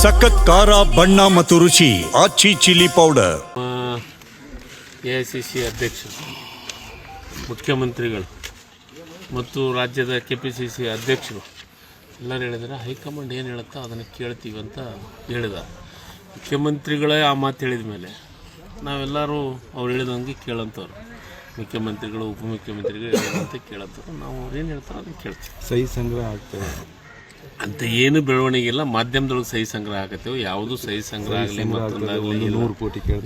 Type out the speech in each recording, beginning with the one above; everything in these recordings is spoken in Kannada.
ಸಖತ್ ಖಾರ ಬಣ್ಣ ಮತ್ತು ರುಚಿ ಆಚಿ ಚಿಲ್ಲಿ ಪೌಡರ್. AICC ಅಧ್ಯಕ್ಷರು, ಮುಖ್ಯಮಂತ್ರಿಗಳು ಮತ್ತು ರಾಜ್ಯದ KPCC ಅಧ್ಯಕ್ಷರು ಎಲ್ಲರೂ ಹೇಳಿದರೆ ಹೈಕಮಾಂಡ್ ಏನು ಹೇಳುತ್ತೋ ಅದನ್ನು ಕೇಳ್ತೀವಿ ಅಂತ ಹೇಳಿದ್ದಾರೆ. ಮುಖ್ಯಮಂತ್ರಿಗಳೇ ಆ ಮಾತು ಹೇಳಿದ ಮೇಲೆ ನಾವೆಲ್ಲರೂ ಅವ್ರು ಹೇಳಿದಂಗೆ ಕೇಳೋಂಥವ್ರು. ಮುಖ್ಯಮಂತ್ರಿಗಳು, ಉಪಮುಖ್ಯಮಂತ್ರಿಗಳು ಹೇಳಿದಂತೆ ಕೇಳೋಂಥವ್ರು. ನಾವು ಅವ್ರು ಏನು ಹೇಳ್ತಾರೋ ಅದನ್ನು ಕೇಳ್ತೀವಿ. ಸಹಿ ಸಂಗ್ರಹ ಆಗ್ತದೆ ಅಂತ ಏನು ಬೆಳವಣಿಗೆ ಇಲ್ಲ. ಮಾಧ್ಯಮದೊಳಗೆ ಸಹಿ ಸಂಗ್ರಹ ಆಗತ್ತೇವೆ. ಯಾವುದು ಸಹಿ ಸಂಗ್ರಹ ಆಗಲಿ ಮತ್ತೊಂದಾಗಲಿ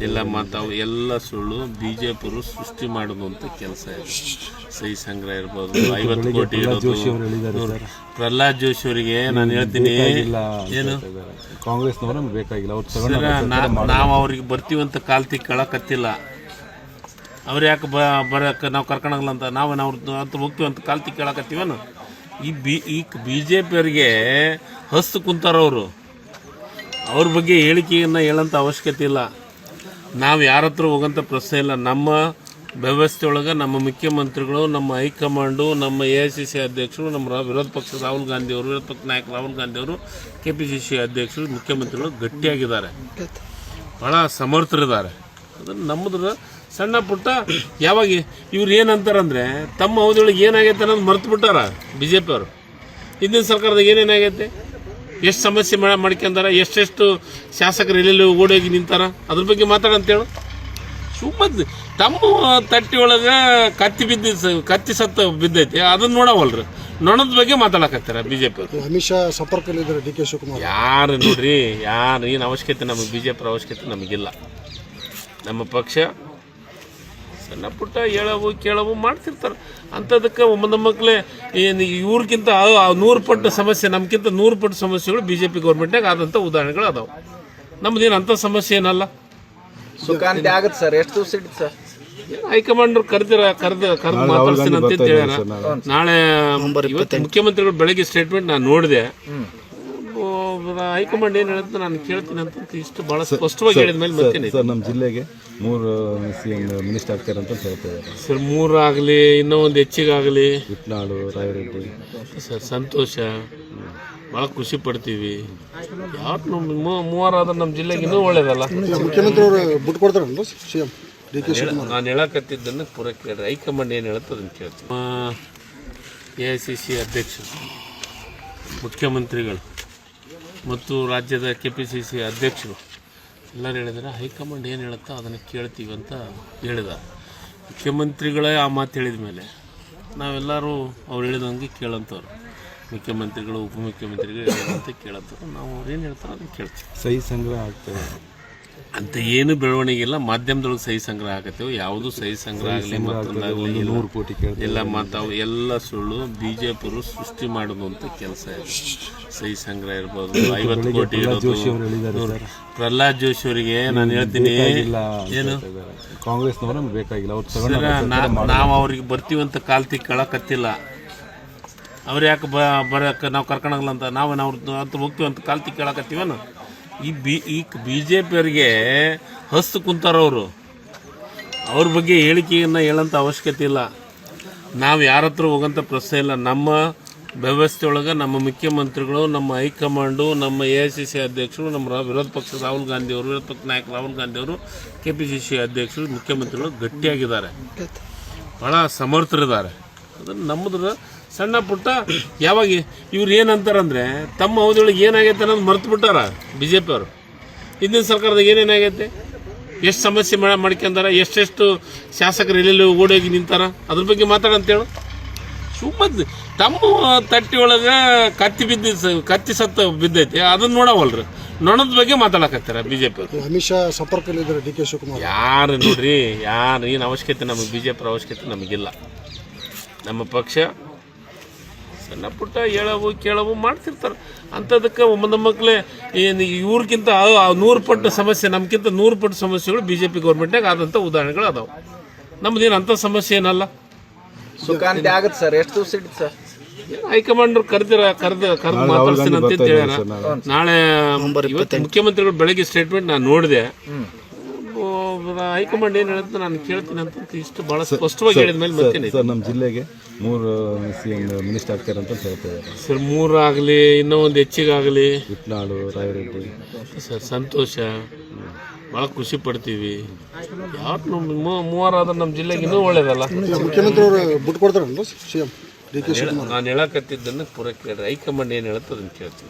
ಎಲ್ಲ ಮಾತಾವು ಎಲ್ಲ ಸುಳ್ಳು. BJP ಸೃಷ್ಟಿ ಮಾಡೋದು ಅಂತ ಕೆಲಸ ಇದೆ. ಸಹಿ ಸಂಗ್ರಹ ಇರ್ಬೋದು, 50 ಕೋಟಿ ಇರೋದು. ಪ್ರಹ್ಲಾದ್ ಜೋಶಿ ಅವರಿಗೆ ನಾನು ಹೇಳ್ತೀನಿ, ಏನು ಕಾಂಗ್ರೆಸ್ನವರು ಬೇಕಾಗಿಲ್ಲ. ನಾವು ಅವ್ರಿಗೆ ಬರ್ತೀವಂತ ಕಾಲ್ ತಿಕ್ಕಳಕತ್ತಿಲ್ಲ. ಅವ್ರು ಯಾಕೆ ಬರಕ್ಕೆ ನಾವು ಕರ್ಕೊಳಂಗಿಲ್ಲ ಅಂತ ನಾವು ಅಂತ ಹೋಗ್ತೀವಂತ ಕಾಲ್ ತಿಕ್ಕಳಕತ್ತೀವನು. ಈ BJP ಅವರಿಗೆ ಹಸ್ತು ಕುಂತಾರವರು. ಅವ್ರ ಬಗ್ಗೆ ಹೇಳಿಕೆಯನ್ನು ಹೇಳೋಂಥ ಅವಶ್ಯಕತೆ ಇಲ್ಲ. ನಾವು ಯಾರ ಹತ್ರ ಹೋಗೋಂಥ ಪ್ರಶ್ನೆ ಇಲ್ಲ. ನಮ್ಮ ವ್ಯವಸ್ಥೆ ಒಳಗೆ ನಮ್ಮ ಮುಖ್ಯಮಂತ್ರಿಗಳು, ನಮ್ಮ ಹೈಕಮಾಂಡು, ನಮ್ಮ AICC ಅಧ್ಯಕ್ಷರು, ನಮ್ಮ ವಿರೋಧ ಪಕ್ಷ ರಾಹುಲ್ ಗಾಂಧಿಯವರು, ವಿರೋಧ ಪಕ್ಷ ನಾಯಕ ರಾಹುಲ್ ಗಾಂಧಿಯವರು, KPCC ಅಧ್ಯಕ್ಷರು, ಮುಖ್ಯಮಂತ್ರಿಗಳು ಗಟ್ಟಿಯಾಗಿದ್ದಾರೆ, ಭಾಳ ಸಮರ್ಥರಿದ್ದಾರೆ. ಅದನ್ನು ನಮ್ಮದ್ರ ಸಣ್ಣ ಪುಟ್ಟ ಯಾವಾಗ ಇವ್ರು ಏನಂತಾರಂದರೆ ತಮ್ಮ ಅವಧಿಯೊಳಗೆ ಏನಾಗೈತೆ ಅನ್ನೋದು ಮರ್ತು ಬಿಟ್ಟಾರ BJP ಅವರು. ಹಿಂದಿನ ಸರ್ಕಾರದಾಗ ಏನೇನಾಗೈತೆ, ಎಷ್ಟು ಸಮಸ್ಯೆ ಮಾಡ್ಕೊಂಡಾರ, ಎಷ್ಟೆಷ್ಟು ಶಾಸಕರು ಎಲ್ಲೆಲ್ಲಿ ಓಡೋಗಿ ನಿಂತಾರ, ಅದ್ರ ಬಗ್ಗೆ ಮಾತಾಡಂತೇಳು. ಸುಮ್ಮನೆ ತಮ್ಮ ತಟ್ಟಿ ಒಳಗೆ ಕತ್ತಿ ಸತ್ತ ಬಿದ್ದೈತಿ, ಅದನ್ನು ನೋಡವಲ್ರಿ. ನೊಣದ ಬಗ್ಗೆ ಮಾತಾಡಕತ್ತಾರ BJP ಅವರು. ಅಮಿತ್ ಶಾ ಸಂಪರ್ಕದಲ್ಲಿದ್ದಾರೆ DK ಶಿವಕುಮಾರ್. ಯಾರು ನೋಡ್ರಿ, ಯಾರು ಏನು ಅವಶ್ಯಕತೆ ನಮಗೆ BJP ಅವಶ್ಯಕತೆ ನಮಗಿಲ್ಲ. ನಮ್ಮ ಪಕ್ಷ ಸಣ್ಣ ಪುಟ್ಟ ಹೇಳವು ಕೇಳವು ಮಾಡ್ತಿರ್ತಾರೆ. ಅಂಥದಕ್ಕೆ ಒಮ್ಮದ ಮಕ್ಕಳೇ ಏನು ಇವ್ರಿಗಿಂತ 100 ಪಟ್ಟು ಸಮಸ್ಯೆ, ನಮ್ಗಿಂತ 100 ಪಟ್ಟು ಸಮಸ್ಯೆಗಳು BJP ಗೌರ್ಮೆಂಟ್ನಾಗ ಆದಂಥ ಉದಾಹರಣೆಗಳು ಅದಾವೆ. ನಮ್ದೇನು ಅಂಥ ಸಮಸ್ಯೆ ಏನಲ್ಲ. ಸುಖಾಂತಿ ಆಗುತ್ತೆ ಸರ್. ಎಷ್ಟು ದಿವಸ ಇಟ್ಟು ಸರ್? ಹೈಕಮಾಂಡ್ ಕರೆದು ಮಾತಾಡ್ತೀನಿ ಅಂತ ಹೇಳ್ಯಾರ. ನಾಳೆ ಮುಖ್ಯಮಂತ್ರಿಗಳು ಬೆಳಗ್ಗೆ ಸ್ಟೇಟ್ಮೆಂಟ್ ನಾನು ನೋಡಿದೆ. ಹೈಕಮಾಂಡ್ ಏನು ಹೇಳುತ್ತೆ ನಾನು ಕೇಳ್ತೀನಿ ಅಂತ ಇಷ್ಟು ಭಾಳ ಸ್ಪಷ್ಟವಾಗಿ ಹೇಳಿದ ಮೇಲೆ ಮತ್ತೇನೆ ಸರ್. ನಮ್ಮ ಜಿಲ್ಲೆಗೆ 3 CM ಮಿನಿಸ್ಟರ್ ಆಗ್ತಾರೆ ಅಂತ ಹೇಳ್ತಾರೆ ಸರ್. 3 ಆಗಲಿ, ಇನ್ನೂ ಒಂದು ಹೆಚ್ಚಿಗಾಗಲಿ. ಇಟ್ನಾಳು, ರಾಯರೆಡ್ಡಿ ಸರ್ ಸಂತೋಷ, ಭಾಳ ಖುಷಿ ಪಡ್ತೀವಿ. ಯಾರು 3 ಆದ್ರೆ ನಮ್ಮ ಜಿಲ್ಲೆಗೆ ಇನ್ನೂ ಒಳ್ಳೇದಲ್ಲ. ಮುಖ್ಯಮಂತ್ರಿ ಅವರು ಬಿಟ್ಟು ಕೊಡ್ತಾರಲ್ಲ CM DK ಶಿವಕುಮಾರ್. ನಾನು ಹೇಳಕತ್ತಿದ್ದನ್ನು ಪೂರ ಕೇಳ್ರಿ. ಹೈಕಮಾಂಡ್ ಏನು ಹೇಳುತ್ತೆ ಅದನ್ನು ಕೇಳ್ತೀನಿ. AICC ಅಧ್ಯಕ್ಷರು, ಮುಖ್ಯಮಂತ್ರಿಗಳು ಮತ್ತು ರಾಜ್ಯದ KPCC ಅಧ್ಯಕ್ಷರು ಎಲ್ಲರೂ ಹೇಳಿದರೆ ಹೈಕಮಾಂಡ್ ಏನು ಹೇಳುತ್ತೋ ಅದನ್ನು ಕೇಳ್ತೀವಿ ಅಂತ ಹೇಳಿದ್ದಾರೆ. ಮುಖ್ಯಮಂತ್ರಿಗಳೇ ಆ ಮಾತು ಹೇಳಿದ ಮೇಲೆ ನಾವೆಲ್ಲರೂ ಅವ್ರು ಹೇಳಿದಂಗೆ ಕೇಳೋಂಥವ್ರು. ಮುಖ್ಯಮಂತ್ರಿಗಳು, ಉಪಮುಖ್ಯಮಂತ್ರಿಗಳು ಹೇಳಿದಂತೆ ಕೇಳೋಂಥವ್ರು. ನಾವು ಅವ್ರು ಏನು ಹೇಳ್ತಾರೋ ಅದನ್ನು ಕೇಳ್ತೀವಿ. ಸಹಿ ಸಂಗ್ರಹ ಆಗ್ತದೆ ಅಂತ ಏನು ಬೆಳವಣಿಗೆ ಇಲ್ಲ. ಮಾಧ್ಯಮದೊಳಗೆ ಸಹಿ ಸಂಗ್ರಹ ಆಗತ್ತೇವೆ. ಯಾವುದು ಸಹಿ ಸಂಗ್ರಹ ಆಗಲಿ ಮತ್ತೊಂದಾಗಲಿ ಎಲ್ಲ ಮಾತಾವು ಎಲ್ಲ ಸುಳ್ಳು. BJP ಸೃಷ್ಟಿ ಮಾಡೋದು ಅಂತ ಕೆಲಸ ಇದೆ. ಸಹಿ ಸಂಗ್ರಹ ಇರ್ಬೋದು, 50 ಕೋಟಿ ಇರೋದು. ಪ್ರಹ್ಲಾದ್ ಜೋಶಿ ಅವರಿಗೆ ನಾನು ಹೇಳ್ತೀನಿ, ಏನು ಕಾಂಗ್ರೆಸ್ನವರು ಬೇಕಾಗಿಲ್ಲ. ನಾವು ಅವ್ರಿಗೆ ಬರ್ತೀವಂತ ಕಾಲ್ ತಿಕ್ಕಳಕತ್ತಿಲ್ಲ. ಅವ್ರು ಯಾಕೆ ಬರಕ್ಕೆ ನಾವು ಕರ್ಕೊಳಂಗಿಲ್ಲ ಅಂತ ನಾವು ಅಂತ ಹೋಗ್ತೀವಂತ ಕಾಲ್ ತಿಕ್ಕಳಕತ್ತೀವನು. ಈ BJP ಅವರಿಗೆ ಹಸ್ತು ಕುಂತಾರವರು. ಅವ್ರ ಬಗ್ಗೆ ಹೇಳಿಕೆಯನ್ನು ಹೇಳೋಂಥ ಅವಶ್ಯಕತೆ ಇಲ್ಲ. ನಾವು ಯಾರ ಹತ್ರ ಹೋಗೋಂಥ ಪ್ರಶ್ನೆ ಇಲ್ಲ. ನಮ್ಮ ವ್ಯವಸ್ಥೆ ಒಳಗೆ ನಮ್ಮ ಮುಖ್ಯಮಂತ್ರಿಗಳು, ನಮ್ಮ ಹೈಕಮಾಂಡು, ನಮ್ಮ AICC ಅಧ್ಯಕ್ಷರು, ನಮ್ಮ ವಿರೋಧ ಪಕ್ಷ ರಾಹುಲ್ ಗಾಂಧಿಯವರು, ವಿರೋಧ ಪಕ್ಷ ನಾಯಕ ರಾಹುಲ್ ಗಾಂಧಿಯವರು, KPCC ಅಧ್ಯಕ್ಷರು, ಮುಖ್ಯಮಂತ್ರಿಗಳು ಗಟ್ಟಿಯಾಗಿದ್ದಾರೆ, ಭಾಳ ಸಮರ್ಥರಿದ್ದಾರೆ. ಅದನ್ನು ನಮ್ಮದ್ರ ಸಣ್ಣ ಪುಟ್ಟ ಯಾವಾಗ ಇವ್ರು ಏನಂತಾರಂದರೆ ತಮ್ಮ ಅವಧಿಯೊಳಗೆ ಏನಾಗೈತೆ ಅನ್ನೋದು ಮರ್ತು ಬಿಟ್ಟಾರ BJP ಅವರು. ಹಿಂದಿನ ಸರ್ಕಾರದಾಗ ಏನೇನಾಗೈತೆ, ಎಷ್ಟು ಸಮಸ್ಯೆ ಮಾಡ್ಕೊಂಡಾರ, ಎಷ್ಟೆಷ್ಟು ಶಾಸಕರು ಎಲ್ಲೆಲ್ಲಿ ಓಡೋಗಿ ನಿಂತಾರ, ಅದ್ರ ಬಗ್ಗೆ ಮಾತಾಡಂತೇಳು. ಸುಮ್ಮನೆ ತಮ್ಮ ತಟ್ಟಿ ಒಳಗೆ ಕತ್ತಿ ಸತ್ತ ಬಿದ್ದೈತಿ, ಅದನ್ನು ನೋಡವಲ್ರಿ. ನೊಣದ ಬಗ್ಗೆ ಮಾತಾಡಕತ್ತಾರ BJP ಅವರು. ಅಮಿತ್ ಶಾ ಸಂಪರ್ಕದಲ್ಲಿದ್ದಾರೆ DK ಶಿವಕುಮಾರ್. ಯಾರು ನೋಡ್ರಿ, ಯಾರು ಏನು ಅವಶ್ಯಕತೆ ನಮಗೆ BJP ಅವಶ್ಯಕತೆ ನಮಗಿಲ್ಲ. ನಮ್ಮ ಪಕ್ಷ ಸಣ್ಣ ಪುಟ್ಟ ಹೇಳವು ಕೇಳವು ಮಾಡ್ತಿರ್ತಾರೆ. ಅಂಥದಕ್ಕೆ ಒಮ್ಮದ ಮಕ್ಕಳೇ ಏನು ಇವ್ರಿಗಿಂತ 100 ಪಟ್ಟು ಸಮಸ್ಯೆ, ನಮ್ಗಿಂತ 100 ಪಟ್ಟು ಸಮಸ್ಯೆಗಳು BJP ಗೌರ್ಮೆಂಟ್ನಾಗ ಆದಂಥ ಉದಾಹರಣೆಗಳು ಅದಾವೆ. ನಮ್ದೇನು ಅಂಥ ಸಮಸ್ಯೆ ಏನಲ್ಲ. ಸುಖಾಂತಿ ಆಗುತ್ತೆ ಸರ್. ಎಷ್ಟು ದಿವಸ ಇಟ್ಟು ಸರ್? ಹೈಕಮಾಂಡ್ ಕರೆದು ಮಾತಾಡ್ತೀನಿ ಅಂತ ಹೇಳ್ಯಾರ. ನಾಳೆ ಮುಖ್ಯಮಂತ್ರಿಗಳು ಬೆಳಗ್ಗೆ ಸ್ಟೇಟ್ಮೆಂಟ್ ನಾನು ನೋಡಿದೆ. ಹೈಕಮಾಂಡ್ ಏನು ಹೇಳುತ್ತೆ ನಾನು ಕೇಳ್ತೀನಿ ಅಂತ ಇಷ್ಟು ಭಾಳ ಸ್ಪಷ್ಟವಾಗಿ ಹೇಳಿದ ಮೇಲೆ ಮತ್ತೇನೆ ಸರ್ ನಮ್ಮ ಜಿಲ್ಲೆಗೆ 3 CM ಮಿನಿಸ್ಟರ್ ಆಗ್ತಾರೆ ಅಂತ ಹೇಳ್ತಾ ಇದ್ದಾರೆ ಸರ್ 3 ಆಗಲಿ ಇನ್ನೂ ಒಂದು ಹೆಚ್ಚಿಗಾಗಲಿ ಇಟ್ನಾಳು ರಾಯರೆಡ್ಡಿ ಸರ್ ಸಂತೋಷ ಭಾಳ ಖುಷಿ ಪಡ್ತೀವಿ ಯಾವತ್ತು ಮೂವರಾದ್ರೆ ನಮ್ಮ ಜಿಲ್ಲೆಗೆ ಇನ್ನೂ ಒಳ್ಳೇದಲ್ಲ. ಮುಖ್ಯಮಂತ್ರಿ ಅವರು ಬಿಟ್ಟು ಕೊಡ್ತಾರಲ್ಲ CM DK ಶಿವಕುಮಾರ್. ನಾನು ಹೇಳಕತ್ತಿದ್ದನ್ನು ಪೂರ ಕೇಳ್ರಿ, ಹೈಕಮಾಂಡ್ ಏನು ಹೇಳುತ್ತೆ ಅದನ್ನು ಕೇಳ್ತೀನಿ.